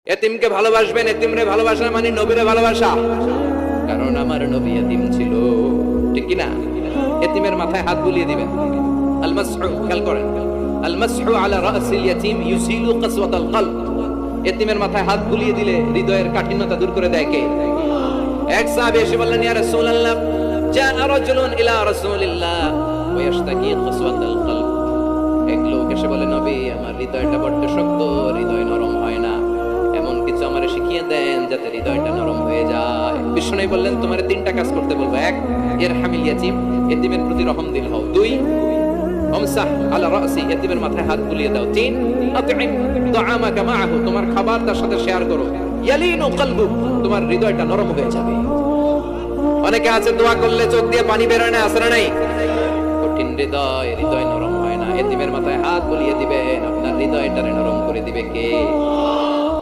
এতিমকে ভালোবাসবেন, এতিমরে ভালোবাসা মানে নবীরে ভালোবাসা। কারণ আমার নবী এতিম ছিল, ঠিক কি না? এতিমের মাথায় হাত বুলিয়ে দিবেন। আল মাসহু, খেয়াল করেন, আল মাসহু আলা রাসিল ইয়াতিম ইউসিলু কাসওয়াতাল কলব। এতিমের মাথায় হাত বুলিয়ে দিলে হৃদয়ের কাঠিন্যতা দূর করে দেয় কে? এক সাহাবী এসে বললেন, ইয়া রাসূলুল্লাহ, জাআ রাজুলুন ইলা রাসূলিল্লাহ ওয়া ইয়াশতাকি কাসওয়াতাল কলব। এক লোক এসে বলে, নবী, আমার হৃদয়টা বড্ড শক্ত, হৃদয় নরম হয় না, এমন কিছু আমারে শিখিয়ে দেন যাতে হৃদয়টা নরম হয়ে যায়। বিষ্ণু বললেন, তোমার তিনটা কাজ করতে বলবো। এক, ইরহামিল ইয়াতীম, এতিমের প্রতি রহমদিল হও। দুই, আমসাহ আলা রাসি, এতিমের মাথায় হাত বুলিয়ে দাও। তিন, আতইম তাআমাকা মাআহু, তোমার খাবার তার সাথে শেয়ার করো। ইয়ালিনু কলবু, তোমার হৃদয়টা নরম হয়ে যাবে। অনেকে আছে দোয়া করলে চোখ দিয়ে পানি বের হয় না, আছে না নাই? কঠিন হৃদয়, হৃদয় নরম হয় না। এতিমের মাথায় হাত বুলিয়ে দিবেন, আপনার হৃদয়টারে নরম করে দিবে কে?